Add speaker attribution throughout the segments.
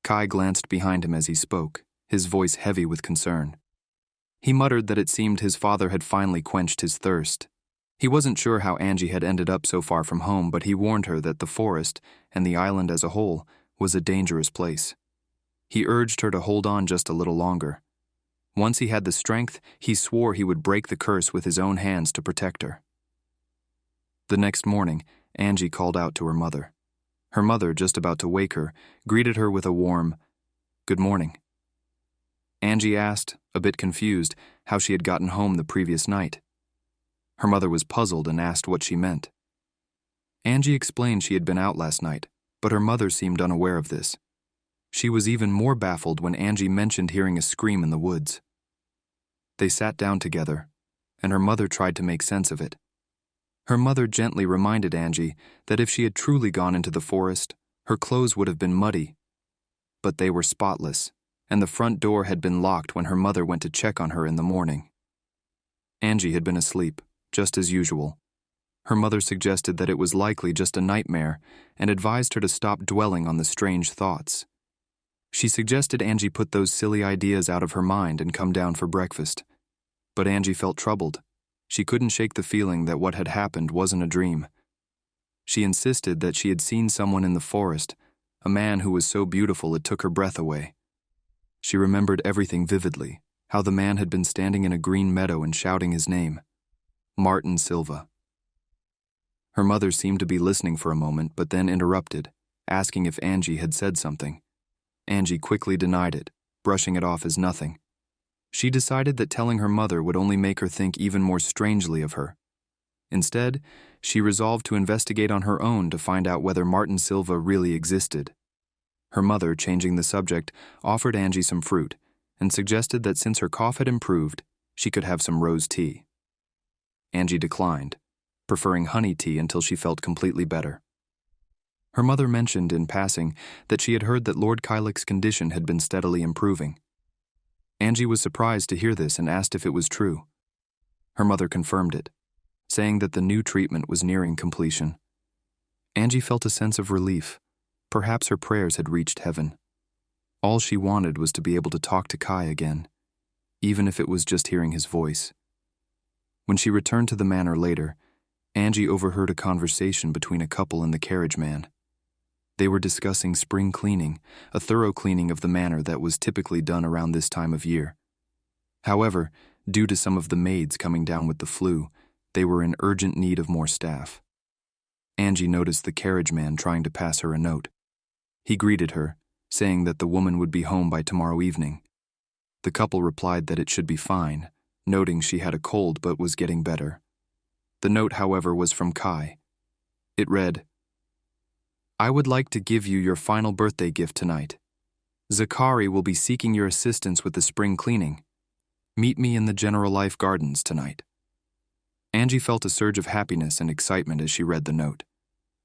Speaker 1: Kai glanced behind him as he spoke, his voice heavy with concern. He muttered that it seemed his father had finally quenched his thirst. He wasn't sure how Angie had ended up so far from home, but he warned her that the forest, and the island as a whole, was a dangerous place. He urged her to hold on just a little longer. Once he had the strength, he swore he would break the curse with his own hands to protect her. The next morning, Angie called out to her mother. Her mother, just about to wake her, greeted her with a warm, "Good morning." Angie asked, a bit confused, how she had gotten home the previous night. Her mother was puzzled and asked what she meant. Angie explained she had been out last night, but her mother seemed unaware of this. She was even more baffled when Angie mentioned hearing a scream in the woods. They sat down together, and her mother tried to make sense of it. Her mother gently reminded Angie that if she had truly gone into the forest, her clothes would have been muddy. But they were spotless, and the front door had been locked when her mother went to check on her in the morning. Angie had been asleep, just as usual. Her mother suggested that it was likely just a nightmare and advised her to stop dwelling on the strange thoughts. She suggested Angie put those silly ideas out of her mind and come down for breakfast. But Angie felt troubled. She couldn't shake the feeling that what had happened wasn't a dream. She insisted that she had seen someone in the forest, a man who was so beautiful it took her breath away. She remembered everything vividly, how the man had been standing in a green meadow and shouting his name, Martin Silva. Her mother seemed to be listening for a moment, but then interrupted, asking if Angie had said something. Angie quickly denied it, brushing it off as nothing. She decided that telling her mother would only make her think even more strangely of her. Instead, she resolved to investigate on her own to find out whether Martin Silva really existed. Her mother, changing the subject, offered Angie some fruit and suggested that since her cough had improved, she could have some rose tea. Angie declined, preferring honey tea until she felt completely better. Her mother mentioned in passing that she had heard that Lord Kylik's condition had been steadily improving. Angie was surprised to hear this and asked if it was true. Her mother confirmed it, saying that the new treatment was nearing completion. Angie felt a sense of relief. Perhaps her prayers had reached heaven. All she wanted was to be able to talk to Kai again, even if it was just hearing his voice. When she returned to the manor later, Angie overheard a conversation between a couple and the carriage man. They were discussing spring cleaning, a thorough cleaning of the manor that was typically done around this time of year. However, due to some of the maids coming down with the flu, they were in urgent need of more staff. Angie noticed the carriage man trying to pass her a note. He greeted her, saying that the woman would be home by tomorrow evening. The couple replied that it should be fine, noting she had a cold but was getting better. The note, however, was from Kai. It read, "I would like to give you your final birthday gift tonight. Zakari will be seeking your assistance with the spring cleaning. Meet me in the General Life Gardens tonight." Angie felt a surge of happiness and excitement as she read the note.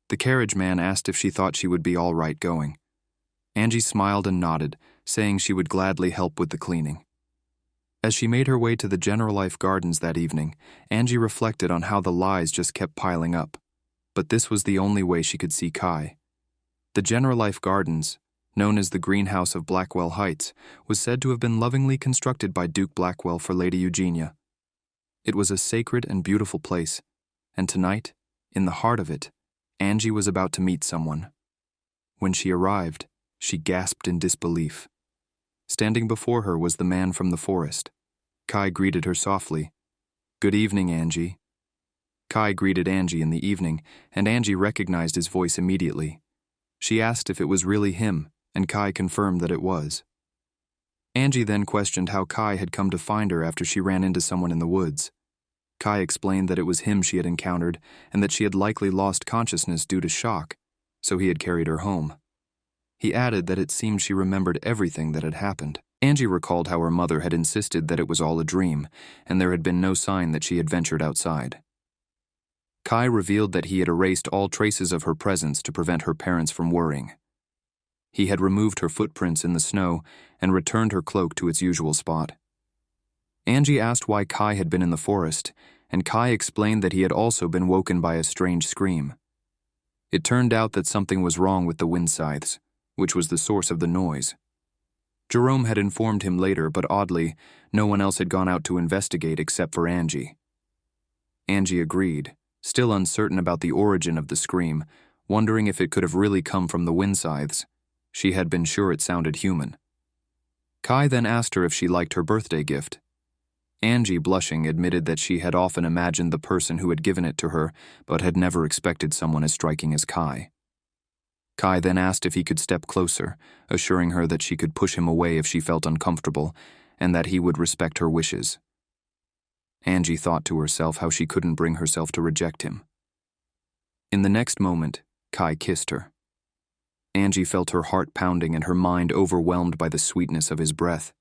Speaker 1: The carriage man asked if she thought she would be all right going. Angie smiled and nodded, saying she would gladly help with the cleaning. As she made her way to the General Life Gardens that evening, Angie reflected on how the lies just kept piling up. But this was the only way she could see Kai. The General Life Gardens, known as the Greenhouse of Blackwell Heights, was said to have been lovingly constructed by Duke Blackwell for Lady Eugenia. It was a sacred and beautiful place, and tonight, in the heart of it, Angie was about to meet someone. When she arrived, she gasped in disbelief. Standing before her was the man from the forest. Kai greeted her softly. "Good evening, Angie." Kai greeted Angie in the evening, and Angie recognized his voice immediately. She asked if it was really him, and Kai confirmed that it was. Angie then questioned how Kai had come to find her after she ran into someone in the woods. Kai explained that it was him she had encountered and that she had likely lost consciousness due to shock, so he had carried her home. He added that it seemed she remembered everything that had happened. Angie recalled how her mother had insisted that it was all a dream, and there had been no sign that she had ventured outside. Kai revealed that he had erased all traces of her presence to prevent her parents from worrying. He had removed her footprints in the snow and returned her cloak to its usual spot. Angie asked why Kai had been in the forest, and Kai explained that he had also been woken by a strange scream. It turned out that something was wrong with the wind scythes. which was the source of the noise. Jerome had informed him later, but oddly, no one else had gone out to investigate except for Angie. Angie agreed, still uncertain about the origin of the scream, wondering if it could have really come from the wind scythes. She had been sure it sounded human. Kai then asked her if she liked her birthday gift. Angie, blushing, admitted that she had often imagined the person who had given it to her, but had never expected someone as striking as Kai. Kai then asked if he could step closer, assuring her that she could push him away if she felt uncomfortable, and that he would respect her wishes. Angie thought to herself how she couldn't bring herself to reject him. In the next moment, Kai kissed her. Angie felt her heart pounding and her mind overwhelmed by the sweetness of his breath.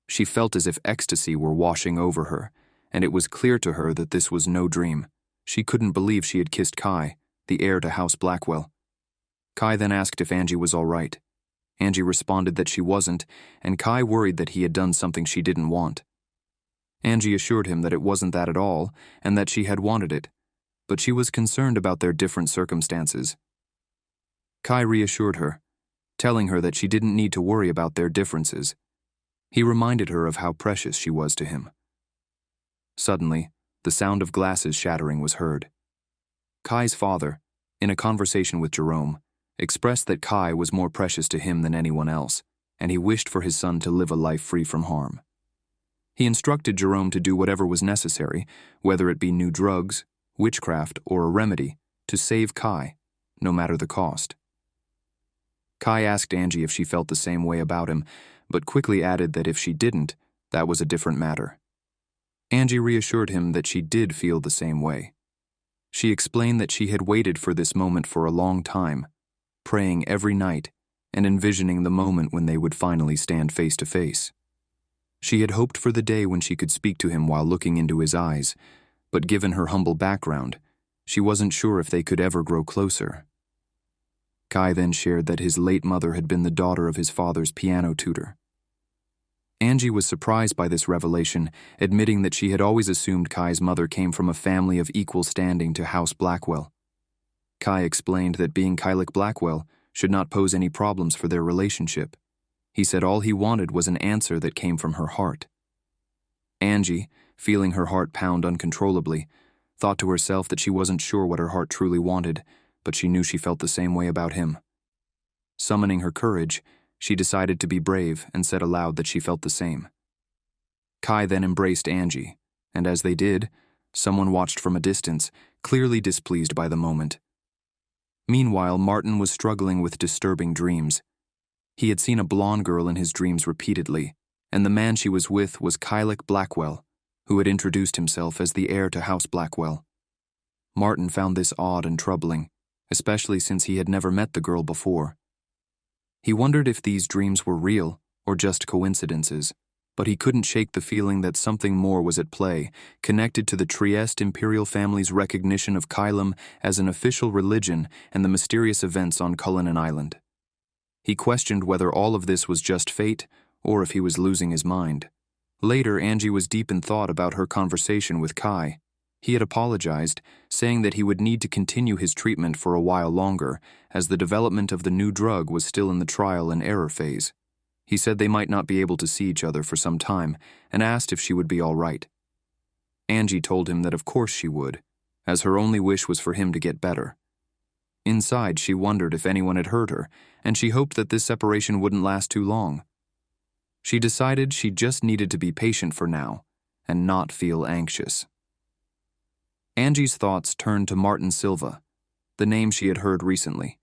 Speaker 1: She felt as if ecstasy were washing over her, and it was clear to her that this was no dream. She couldn't believe she had kissed Kai, the heir to House Blackwell. Kai then asked if Angie was all right. Angie responded that she wasn't, and Kai worried that he had done something she didn't want. Angie assured him that it wasn't that at all, and that she had wanted it, but she was concerned about their different circumstances. Kai reassured her, telling her that she didn't need to worry about their differences. He reminded her of how precious she was to him. Suddenly, the sound of glasses shattering was heard. Kai's father, in a conversation with Jerome, expressed that Kai was more precious to him than anyone else, and he wished for his son to live a life free from harm. He instructed Jerome to do whatever was necessary, whether it be new drugs, witchcraft, or a remedy, to save Kai, no matter the cost. Kai asked Angie if she felt the same way about him, but quickly added that if she didn't, that was a different matter. Angie reassured him that she did feel the same way. She explained that she had waited for this moment for a long time, praying every night and envisioning the moment when they would finally stand face to face. She had hoped for the day when she could speak to him while looking into his eyes, but given her humble background, she wasn't sure if they could ever grow closer. Kai then shared that his late mother had been the daughter of his father's piano tutor. Angie was surprised by this revelation, admitting that she had always assumed Kai's mother came from a family of equal standing to House Blackwell. Kai explained that being Kylik Blackwell should not pose any problems for their relationship. He said all he wanted was an answer that came from her heart. Angie, feeling her heart pound uncontrollably, thought to herself that she wasn't sure what her heart truly wanted, but she knew she felt the same way about him. Summoning her courage, she decided to be brave and said aloud that she felt the same. Kai then embraced Angie, and as they did, someone watched from a distance, clearly displeased by the moment. Meanwhile, Martin was struggling with disturbing dreams. He had seen a blonde girl in his dreams repeatedly, and the man she was with was Kylik Blackwell, who had introduced himself as the heir to House Blackwell. Martin found this odd and troubling, especially since he had never met the girl before. He wondered if these dreams were real or just coincidences, but he couldn't shake the feeling that something more was at play, connected to the Trieste imperial family's recognition of Kylam as an official religion and the mysterious events on Cullinan Island. He questioned whether all of this was just fate or if he was losing his mind. Later, Angie was deep in thought about her conversation with Kai. He had apologized, saying that he would need to continue his treatment for a while longer, as the development of the new drug was still in the trial and error phase. He said they might not be able to see each other for some time, and asked if she would be all right. Angie told him that of course she would, as her only wish was for him to get better. Inside, she wondered if anyone had hurt her, and she hoped that this separation wouldn't last too long. She decided she just needed to be patient for now, and not feel anxious. Angie's thoughts turned to Martin Silva, the name she had heard recently.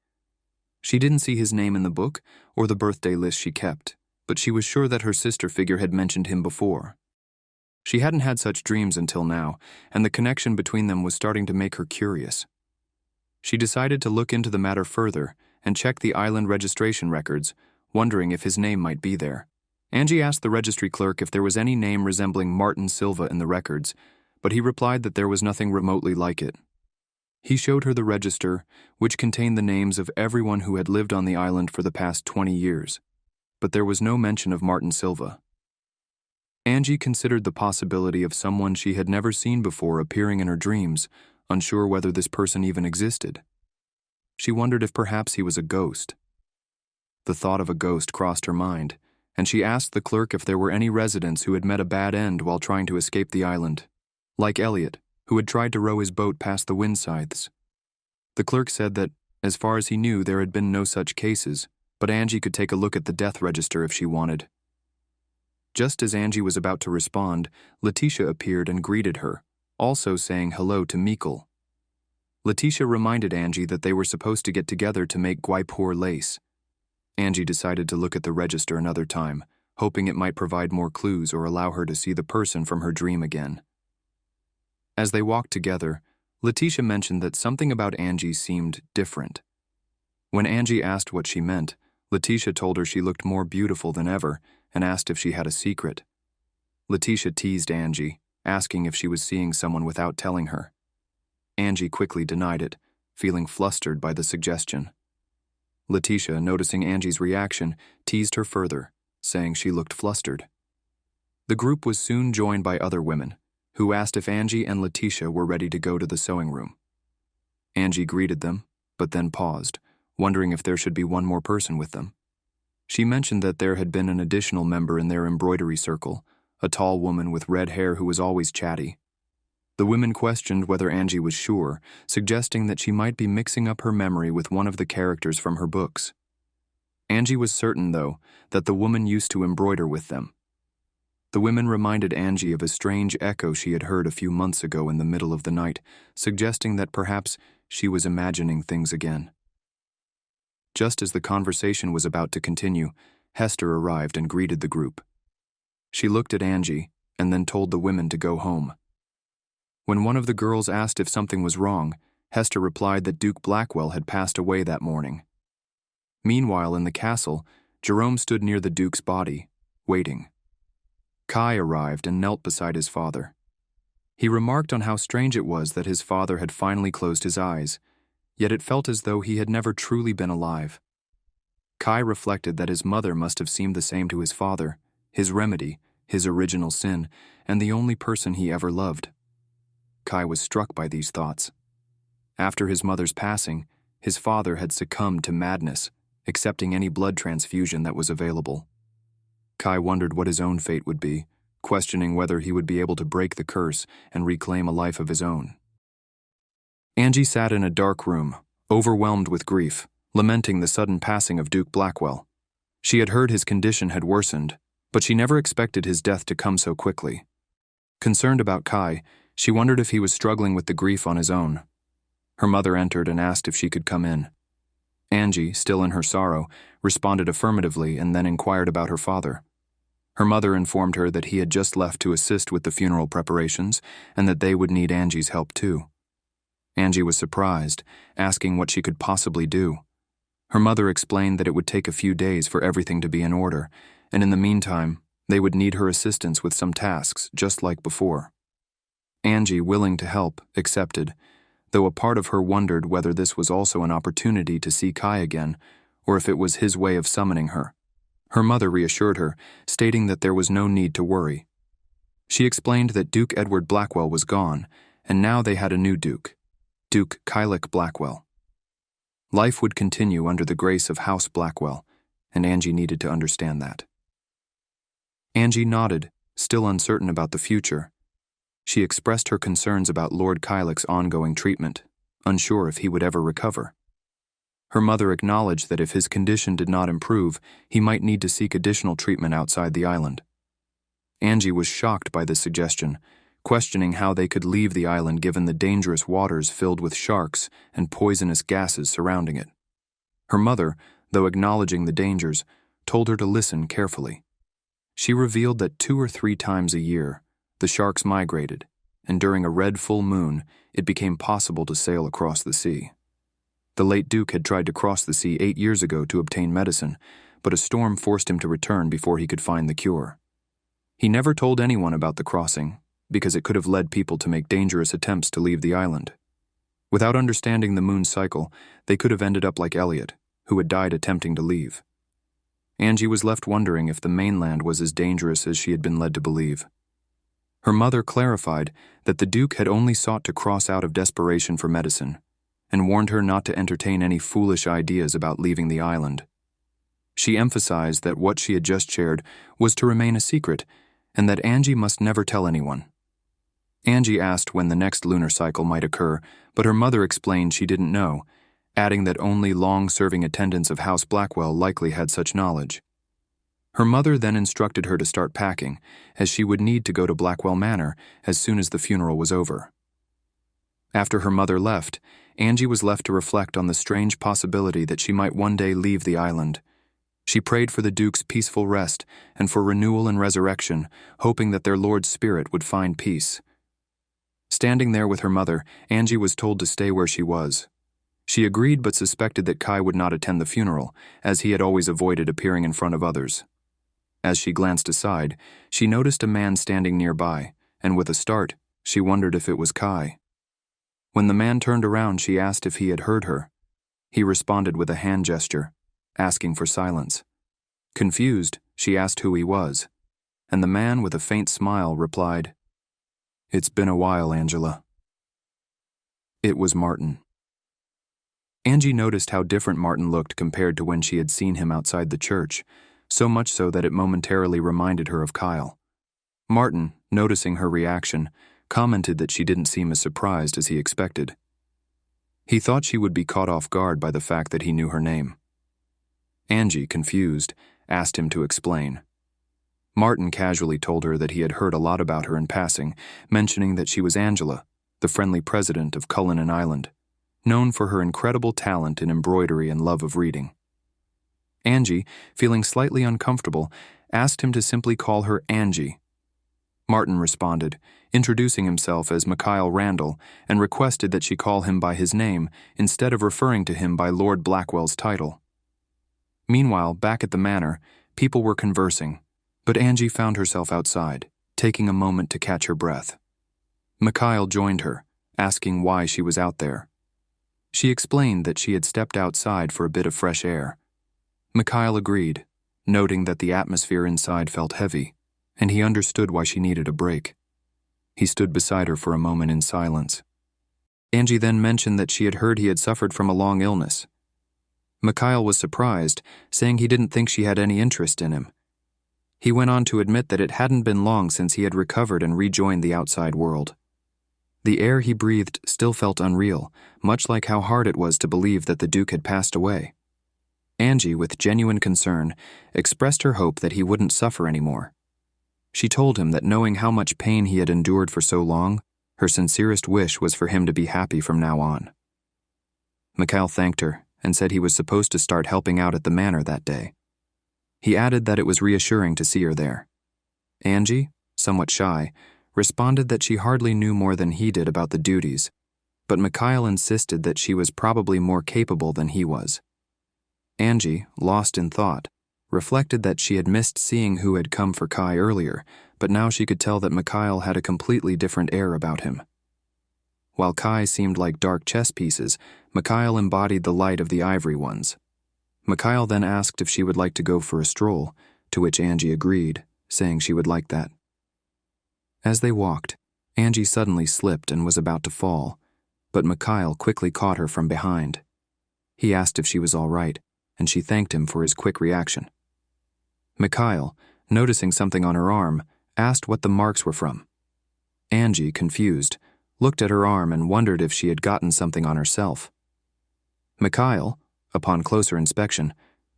Speaker 1: She didn't see his name in the book or the birthday list she kept, but she was sure that her sister figure had mentioned him before. She hadn't had such dreams until now, and the connection between them was starting to make her curious. She decided to look into the matter further and check the island registration records, wondering if his name might be there. Angie asked the registry clerk if there was any name resembling Martin Silva in the records, but he replied that there was nothing remotely like it. He showed her the register, which contained the names of everyone who had lived on the island for the past 20 years, but there was no mention of Martin Silva. Angie considered the possibility of someone she had never seen before appearing in her dreams, unsure whether this person even existed. She wondered if perhaps he was a ghost. The thought of a ghost crossed her mind, and she asked the clerk if there were any residents who had met a bad end while trying to escape the island, like Elliot, who had tried to row his boat past the wind scythes. The clerk said that, as far as he knew, there had been no such cases, but Angie could take a look at the death register if she wanted. Just as Angie was about to respond, Letitia appeared and greeted her, also saying hello to Mikkel. Letitia reminded Angie that they were supposed to get together to make guaypur lace. Angie decided to look at the register another time, hoping it might provide more clues or allow her to see the person from her dream again. As they walked together, Letitia mentioned that something about Angie seemed different. When Angie asked what she meant, Letitia told her she looked more beautiful than ever and asked if she had a secret. Letitia teased Angie, asking if she was seeing someone without telling her. Angie quickly denied it, feeling flustered by the suggestion. Letitia, noticing Angie's reaction, teased her further, saying she looked flustered. The group was soon joined by other women, who asked if Angie and Letitia were ready to go to the sewing room. Angie greeted them, but then paused, wondering if there should be one more person with them. She mentioned that there had been an additional member in their embroidery circle, a tall woman with red hair who was always chatty. The women questioned whether Angie was sure, suggesting that she might be mixing up her memory with one of the characters from her books. Angie was certain, though, that the woman used to embroider with them. The women reminded Angie of a strange echo she had heard a few months ago in the middle of the night, suggesting that perhaps she was imagining things again. Just as the conversation was about to continue, Hester arrived and greeted the group. She looked at Angie and then told the women to go home. When one of the girls asked if something was wrong, Hester replied that Duke Blackwell had passed away that morning. Meanwhile, in the castle, Jerome stood near the Duke's body, waiting. Kai arrived and knelt beside his father. He remarked on how strange it was that his father had finally closed his eyes, yet it felt as though he had never truly been alive. Kai reflected that his mother must have seemed the same to his father, his remedy, his original sin, and the only person he ever loved. Kai was struck by these thoughts. After his mother's passing, his father had succumbed to madness, accepting any blood transfusion that was available. Kai wondered what his own fate would be, questioning whether he would be able to break the curse and reclaim a life of his own. Angie sat in a dark room, overwhelmed with grief, lamenting the sudden passing of Duke Blackwell. She had heard his condition had worsened, but she never expected his death to come so quickly. Concerned about Kai, she wondered if he was struggling with the grief on his own. Her mother entered and asked if she could come in. Angie, still in her sorrow, responded affirmatively and then inquired about her father. Her mother informed her that he had just left to assist with the funeral preparations and that they would need Angie's help too. Angie was surprised, asking what she could possibly do. Her mother explained that it would take a few days for everything to be in order, and in the meantime, they would need her assistance with some tasks, just like before. Angie, willing to help, accepted, though a part of her wondered whether this was also an opportunity to see Kai again, or if it was his way of summoning her. Her mother reassured her, stating that there was no need to worry. She explained that Duke Edward Blackwell was gone, and now they had a new duke, Duke Kylik Blackwell. Life would continue under the grace of House Blackwell, and Angie needed to understand that. Angie nodded, still uncertain about the future. She expressed her concerns about Lord Kylik's ongoing treatment, unsure if he would ever recover. Her mother acknowledged that if his condition did not improve, he might need to seek additional treatment outside the island. Angie was shocked by this suggestion, questioning how they could leave the island given the dangerous waters filled with sharks and poisonous gases surrounding it. Her mother, though acknowledging the dangers, told her to listen carefully. She revealed that 2 or 3 times a year, the sharks migrated, and during a red full moon, it became possible to sail across the sea. The late Duke had tried to cross the sea 8 years ago to obtain medicine, but a storm forced him to return before he could find the cure. He never told anyone about the crossing, because it could have led people to make dangerous attempts to leave the island. Without understanding the moon's cycle, they could have ended up like Elliot, who had died attempting to leave. Angie was left wondering if the mainland was as dangerous as she had been led to believe. Her mother clarified that the Duke had only sought to cross out of desperation for medicine, and warned her not to entertain any foolish ideas about leaving the island. She emphasized that what she had just shared was to remain a secret and that Angie must never tell anyone. Angie asked when the next lunar cycle might occur, but her mother explained she didn't know, adding that only long-serving attendants of House Blackwell likely had such knowledge. Her mother then instructed her to start packing, as she would need to go to Blackwell Manor as soon as the funeral was over. After her mother left, Angie was left to reflect on the strange possibility that she might one day leave the island. She prayed for the Duke's peaceful rest and for renewal and resurrection, hoping that their Lord's spirit would find peace. Standing there with her mother, Angie was told to stay where she was. She agreed but suspected that Kai would not attend the funeral, as he had always avoided appearing in front of others. As she glanced aside, she noticed a man standing nearby, and with a start, she wondered if it was Kai. When the man turned around, she asked if he had heard her. He responded with a hand gesture, asking for silence. Confused, she asked who he was, and the man with a faint smile replied, "It's been a while, Angela." It was Martin. Angie noticed how different Martin looked compared to when she had seen him outside the church, so much so that it momentarily reminded her of Kyle. Martin, noticing her reaction, commented that she didn't seem as surprised as he expected. He thought she would be caught off guard by the fact that he knew her name. Angie, confused, asked him to explain. Martin casually told her that he had heard a lot about her in passing, mentioning that she was Angela, the friendly president of Cullinan Island, known for her incredible talent in embroidery and love of reading. Angie, feeling slightly uncomfortable, asked him to simply call her Angie. Martin responded, introducing himself as Mikhail Randall, and requested that she call him by his name instead of referring to him by Lord Blackwell's title. Meanwhile, back at the manor, people were conversing, but Angie found herself outside, taking a moment to catch her breath. Mikhail joined her, asking why she was out there. She explained that she had stepped outside for a bit of fresh air. Mikhail agreed, noting that the atmosphere inside felt heavy, and he understood why she needed a break. He stood beside her for a moment in silence. Angie then mentioned that she had heard he had suffered from a long illness. Mikhail was surprised, saying he didn't think she had any interest in him. He went on to admit that it hadn't been long since he had recovered and rejoined the outside world. The air he breathed still felt unreal, much like how hard it was to believe that the Duke had passed away. Angie, with genuine concern, expressed her hope that he wouldn't suffer anymore. She told him that knowing how much pain he had endured for so long, her sincerest wish was for him to be happy from now on. Mikhail thanked her and said he was supposed to start helping out at the manor that day. He added that it was reassuring to see her there. Angie, somewhat shy, responded that she hardly knew more than he did about the duties, but Mikhail insisted that she was probably more capable than he was. Angie, lost in thought, reflected that she had missed seeing who had come for Kai earlier, but now she could tell that Mikhail had a completely different air about him. While Kai seemed like dark chess pieces, Mikhail embodied the light of the ivory ones. Mikhail then asked if she would like to go for a stroll, to which Angie agreed, saying she would like that. As they walked, Angie suddenly slipped and was about to fall, but Mikhail quickly caught her from behind. He asked if she was all right, and she thanked him for his quick reaction. Mikhail, noticing something on her arm, asked what the marks were from. Angie, confused, looked at her arm and wondered if she had gotten something on herself. Mikhail, upon closer inspection,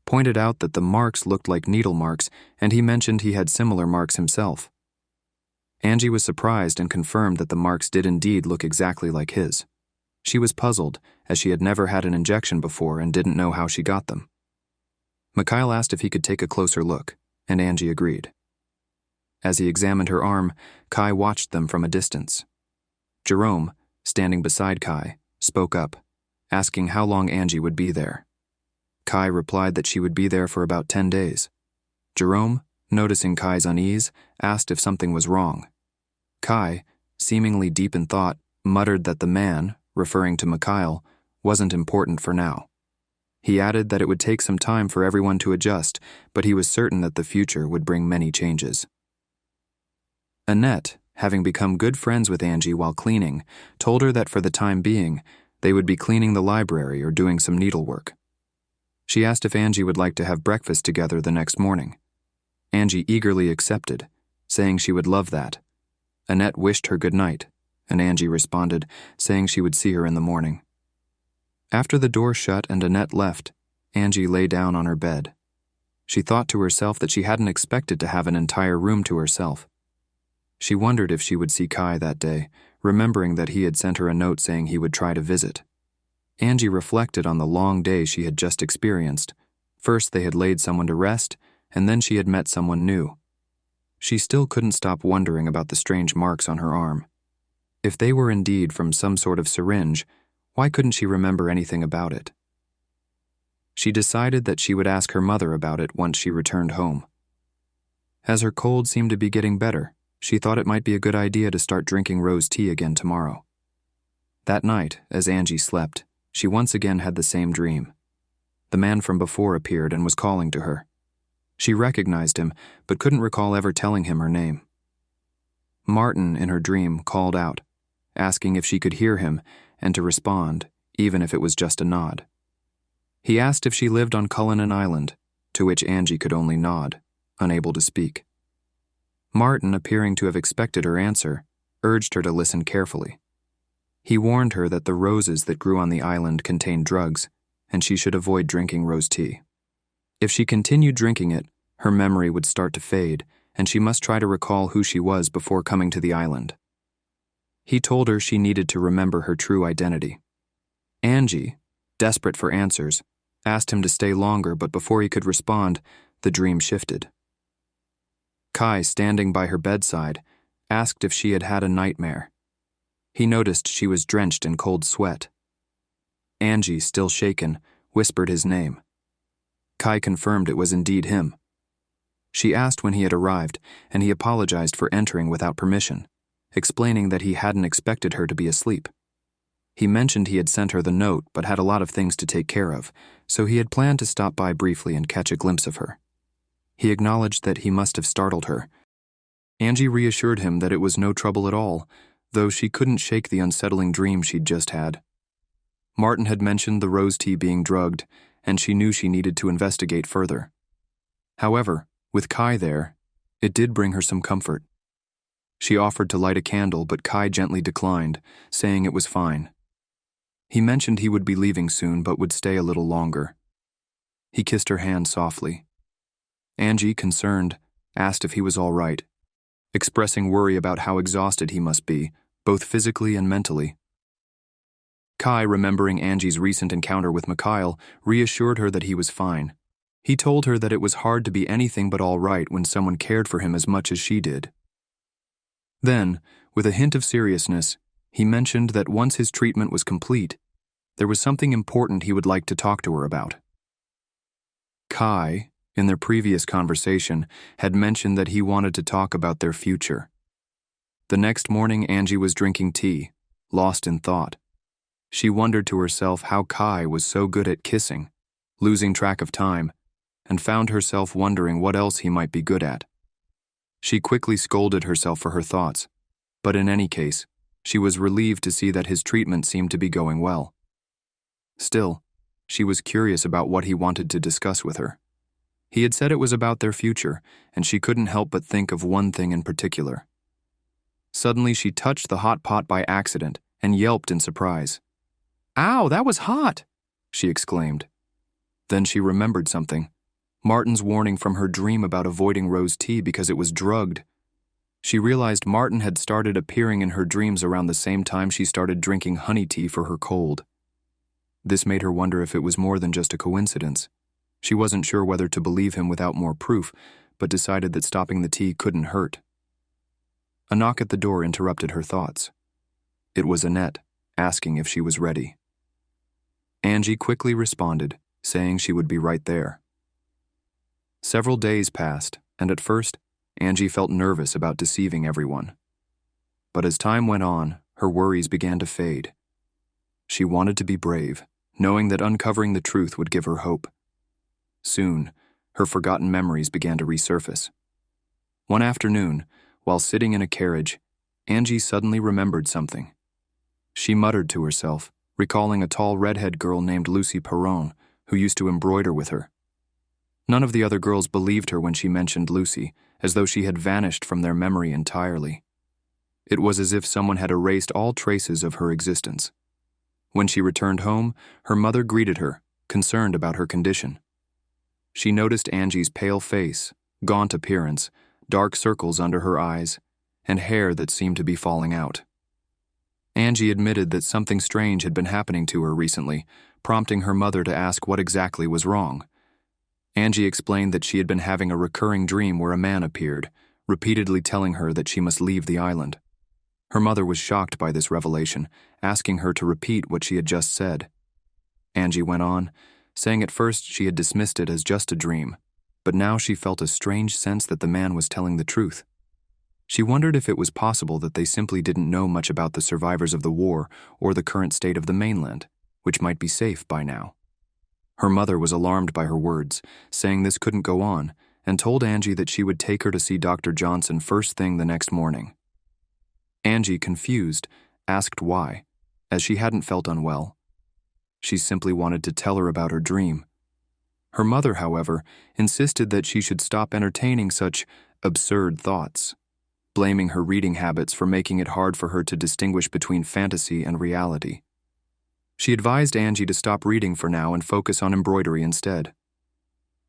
Speaker 1: pointed out that the marks looked like needle marks, and he mentioned he had similar marks himself. Angie was surprised and confirmed that the marks did indeed look exactly like his. She was puzzled, as she had never had an injection before and didn't know how she got them. Mikhail asked if he could take a closer look, and Angie agreed. As he examined her arm, Kai watched them from a distance. Jerome, standing beside Kai, spoke up, asking how long Angie would be there. Kai replied that she would be there for about 10 days. Jerome, noticing Kai's unease, asked if something was wrong. Kai, seemingly deep in thought, muttered that the man, referring to Mikhail, wasn't important for now. He added that it would take some time for everyone to adjust, but he was certain that the future would bring many changes. Annette, having become good friends with Angie while cleaning, told her that for the time being, they would be cleaning the library or doing some needlework. She asked if Angie would like to have breakfast together the next morning. Angie eagerly accepted, saying she would love that. Annette wished her good night, and Angie responded, saying she would see her in the morning. After the door shut and Annette left, Angie lay down on her bed. She thought to herself that she hadn't expected to have an entire room to herself. She wondered if she would see Kai that day, remembering that he had sent her a note saying he would try to visit. Angie reflected on the long day she had just experienced. First they had laid someone to rest, and then she had met someone new. She still couldn't stop wondering about the strange marks on her arm. If they were indeed from some sort of syringe, why couldn't she remember anything about it? She decided that she would ask her mother about it once she returned home. As her cold seemed to be getting better, she thought it might be a good idea to start drinking rose tea again tomorrow. That night, as Angie slept, she once again had the same dream. The man from before appeared and was calling to her. She recognized him, but couldn't recall ever telling him her name. Martin, in her dream, called out, asking if she could hear him and to respond, even if it was just a nod. He asked if she lived on Cullinan Island, to which Angie could only nod, unable to speak. Martin, appearing to have expected her answer, urged her to listen carefully. He warned her that the roses that grew on the island contained drugs, and she should avoid drinking rose tea. If she continued drinking it, her memory would start to fade, and she must try to recall who she was before coming to the island. He told her she needed to remember her true identity. Angie, desperate for answers, asked him to stay longer, but before he could respond, the dream shifted. Kai, standing by her bedside, asked if she had had a nightmare. He noticed she was drenched in cold sweat. Angie, still shaken, whispered his name. Kai confirmed it was indeed him. She asked when he had arrived, and he apologized for entering without permission, explaining that he hadn't expected her to be asleep. He mentioned he had sent her the note but had a lot of things to take care of, so he had planned to stop by briefly and catch a glimpse of her. He acknowledged that he must have startled her. Angie reassured him that it was no trouble at all, though she couldn't shake the unsettling dream she'd just had. Martin had mentioned the rose tea being drugged, and she knew she needed to investigate further. However, with Kai there, it did bring her some comfort. She offered to light a candle, but Kai gently declined, saying it was fine. He mentioned he would be leaving soon but would stay a little longer. He kissed her hand softly. Angie, concerned, asked if he was all right, expressing worry about how exhausted he must be, both physically and mentally. Kai, remembering Angie's recent encounter with Mikhail, reassured her that he was fine. He told her that it was hard to be anything but all right when someone cared for him as much as she did. Then, with a hint of seriousness, he mentioned that once his treatment was complete, there was something important he would like to talk to her about. Kai, in their previous conversation, had mentioned that he wanted to talk about their future. The next morning, Angie was drinking tea, lost in thought. She wondered to herself how Kai was so good at kissing, losing track of time, and found herself wondering what else he might be good at. She quickly scolded herself for her thoughts, but in any case, she was relieved to see that his treatment seemed to be going well. Still, she was curious about what he wanted to discuss with her. He had said it was about their future, and she couldn't help but think of one thing in particular. Suddenly, she touched the hot pot by accident and yelped in surprise. "Ow, that was hot!" she exclaimed. Then she remembered something. Martin's warning from her dream about avoiding rose tea because it was drugged. She realized Martin had started appearing in her dreams around the same time she started drinking honey tea for her cold. This made her wonder if it was more than just a coincidence. She wasn't sure whether to believe him without more proof, but decided that stopping the tea couldn't hurt. A knock at the door interrupted her thoughts. It was Annette, asking if she was ready. Angie quickly responded, saying she would be right there. Several days passed, and at first, Angie felt nervous about deceiving everyone. But as time went on, her worries began to fade. She wanted to be brave, knowing that uncovering the truth would give her hope. Soon, her forgotten memories began to resurface. One afternoon, while sitting in a carriage, Angie suddenly remembered something. She muttered to herself, recalling a tall redhead girl named Lucy Perron, who used to embroider with her. None of the other girls believed her when she mentioned Lucy, as though she had vanished from their memory entirely. It was as if someone had erased all traces of her existence. When she returned home, her mother greeted her, concerned about her condition. She noticed Angie's pale face, gaunt appearance, dark circles under her eyes, and hair that seemed to be falling out. Angie admitted that something strange had been happening to her recently, prompting her mother to ask what exactly was wrong. Angie explained that she had been having a recurring dream where a man appeared, repeatedly telling her that she must leave the island. Her mother was shocked by this revelation, asking her to repeat what she had just said. Angie went on, saying at first she had dismissed it as just a dream, but now she felt a strange sense that the man was telling the truth. She wondered if it was possible that they simply didn't know much about the survivors of the war or the current state of the mainland, which might be safe by now. Her mother was alarmed by her words, saying this couldn't go on, and told Angie that she would take her to see Dr. Johnson first thing the next morning. Angie, confused, asked why, as she hadn't felt unwell. She simply wanted to tell her about her dream. Her mother, however, insisted that she should stop entertaining such absurd thoughts, blaming her reading habits for making it hard for her to distinguish between fantasy and reality. She advised Angie to stop reading for now and focus on embroidery instead.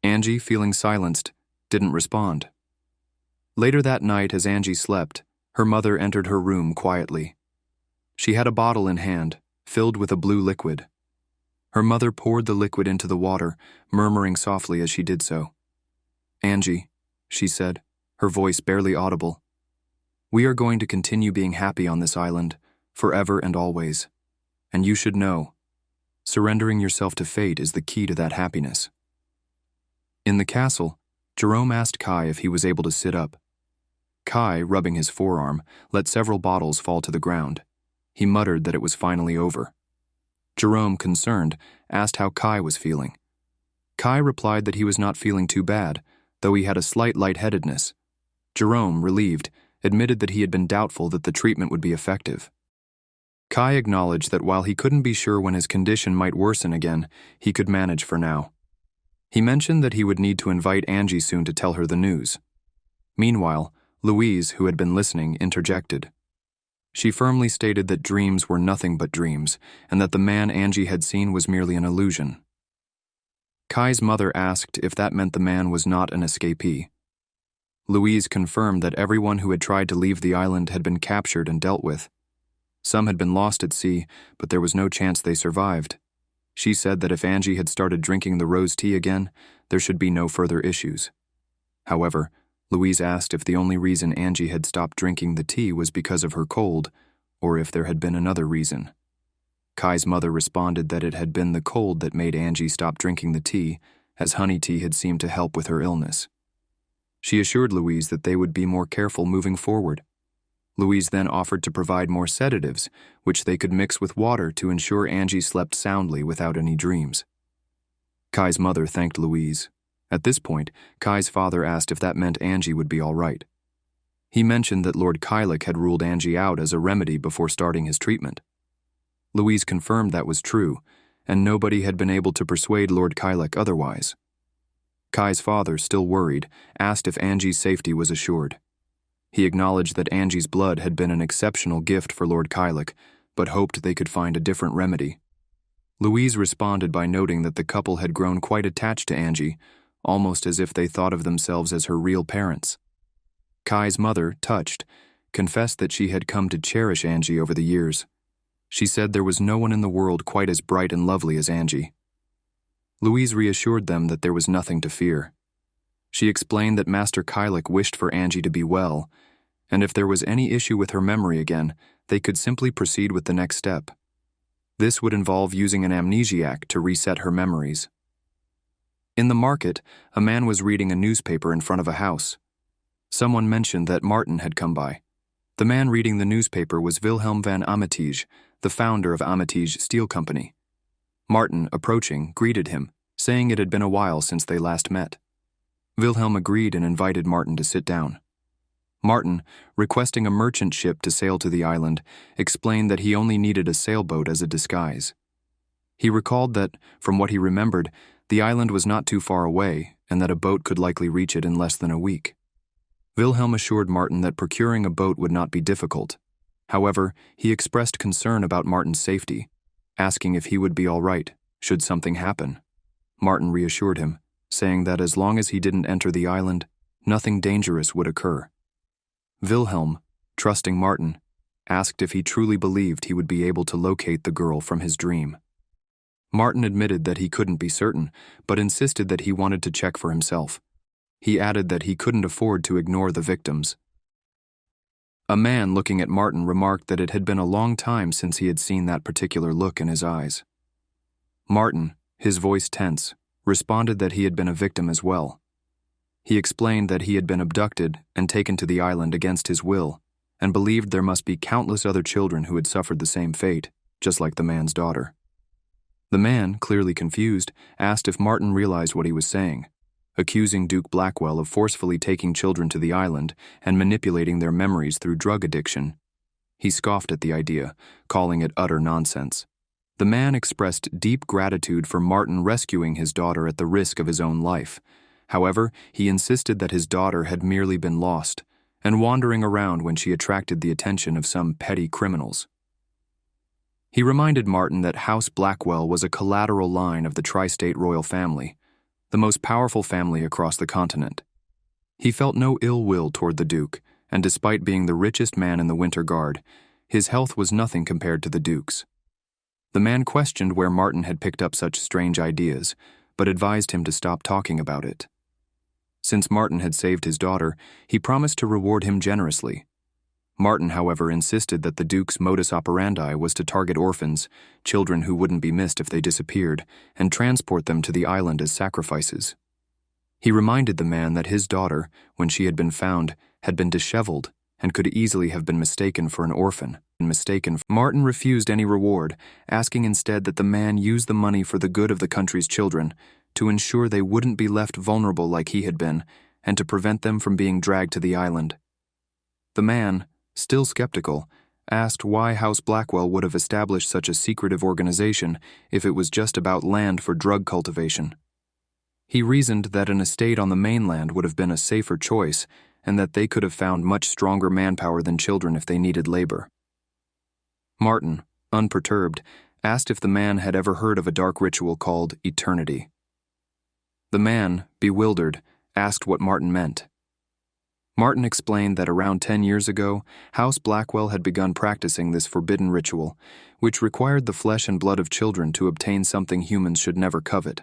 Speaker 1: Angie, feeling silenced, didn't respond. Later that night, as Angie slept, her mother entered her room quietly. She had a bottle in hand, filled with a blue liquid. Her mother poured the liquid into the water, murmuring softly as she did so. "Angie," she said, her voice barely audible, "we are going to continue being happy on this island, forever and always. And you should know, surrendering yourself to fate is the key to that happiness." In the castle, Jerome asked Kai if he was able to sit up. Kai, rubbing his forearm, let several bottles fall to the ground. He muttered that it was finally over. Jerome, concerned, asked how Kai was feeling. Kai replied that he was not feeling too bad, though he had a slight lightheadedness. Jerome, relieved, admitted that he had been doubtful that the treatment would be effective. Kai acknowledged that while he couldn't be sure when his condition might worsen again, he could manage for now. He mentioned that he would need to invite Angie soon to tell her the news. Meanwhile, Louise, who had been listening, interjected. She firmly stated that dreams were nothing but dreams, and that the man Angie had seen was merely an illusion. Kai's mother asked if that meant the man was not an escapee. Louise confirmed that everyone who had tried to leave the island had been captured and dealt with. Some had been lost at sea, but there was no chance they survived. She said that if Angie had started drinking the rose tea again, there should be no further issues. However, Louise asked if the only reason Angie had stopped drinking the tea was because of her cold, or if there had been another reason. Kai's mother responded that it had been the cold that made Angie stop drinking the tea, as honey tea had seemed to help with her illness. She assured Louise that they would be more careful moving forward. Louise then offered to provide more sedatives, which they could mix with water to ensure Angie slept soundly without any dreams. Kai's mother thanked Louise. At this point, Kai's father asked if that meant Angie would be all right. He mentioned that Lord Kylik had ruled Angie out as a remedy before starting his treatment. Louise confirmed that was true, and nobody had been able to persuade Lord Kylik otherwise. Kai's father, still worried, asked if Angie's safety was assured. He acknowledged that Angie's blood had been an exceptional gift for Lord Kylik, but hoped they could find a different remedy. Louise responded by noting that the couple had grown quite attached to Angie, almost as if they thought of themselves as her real parents. Kai's mother, touched, confessed that she had come to cherish Angie over the years. She said there was no one in the world quite as bright and lovely as Angie. Louise reassured them that there was nothing to fear. She explained that Master Kylik wished for Angie to be well, and if there was any issue with her memory again, they could simply proceed with the next step. This would involve using an amnesiac to reset her memories. In the market, a man was reading a newspaper in front of a house. Someone mentioned that Martin had come by. The man reading the newspaper was Wilhelm van Ametige, the founder of Ametige Steel Company. Martin, approaching, greeted him, saying it had been a while since they last met. Wilhelm agreed and invited Martin to sit down. Martin, requesting a merchant ship to sail to the island, explained that he only needed a sailboat as a disguise. He recalled that, from what he remembered, the island was not too far away and that a boat could likely reach it in less than a week. Wilhelm assured Martin that procuring a boat would not be difficult. However, he expressed concern about Martin's safety, asking if he would be all right should something happen. Martin reassured him, saying that as long as he didn't enter the island, nothing dangerous would occur. Wilhelm, trusting Martin, asked if he truly believed he would be able to locate the girl from his dream. Martin admitted that he couldn't be certain, but insisted that he wanted to check for himself. He added that he couldn't afford to ignore the victims. A man looking at Martin remarked that it had been a long time since he had seen that particular look in his eyes. Martin, his voice tense, responded that he had been a victim as well. He explained that he had been abducted and taken to the island against his will, and believed there must be countless other children who had suffered the same fate, just like the man's daughter. The man, clearly confused, asked if Martin realized what he was saying, accusing Duke Blackwell of forcefully taking children to the island and manipulating their memories through drug addiction. He scoffed at the idea, calling it utter nonsense. The man expressed deep gratitude for Martin rescuing his daughter at the risk of his own life. However, he insisted that his daughter had merely been lost and wandering around when she attracted the attention of some petty criminals. He reminded Martin that House Blackwell was a collateral line of the tri-state royal family, the most powerful family across the continent. He felt no ill will toward the Duke, and despite being the richest man in the Winter Guard, his health was nothing compared to the Duke's. The man questioned where Martin had picked up such strange ideas, but advised him to stop talking about it. Since Martin had saved his daughter, he promised to reward him generously. Martin, however, insisted that the Duke's modus operandi was to target orphans, children who wouldn't be missed if they disappeared, and transport them to the island as sacrifices. He reminded the man that his daughter, when she had been found, had been disheveled and could easily have been mistaken for an orphan. Martin refused any reward, asking instead that the man use the money for the good of the country's children, to ensure they wouldn't be left vulnerable like he had been, and to prevent them from being dragged to the island. The man, still skeptical, asked why House Blackwell would have established such a secretive organization if it was just about land for drug cultivation. He reasoned that an estate on the mainland would have been a safer choice, and that they could have found much stronger manpower than children if they needed labor. Martin, unperturbed, asked if the man had ever heard of a dark ritual called eternity. The man, bewildered, asked what Martin meant. Martin explained that around 10 years ago, House Blackwell had begun practicing this forbidden ritual, which required the flesh and blood of children to obtain something humans should never covet.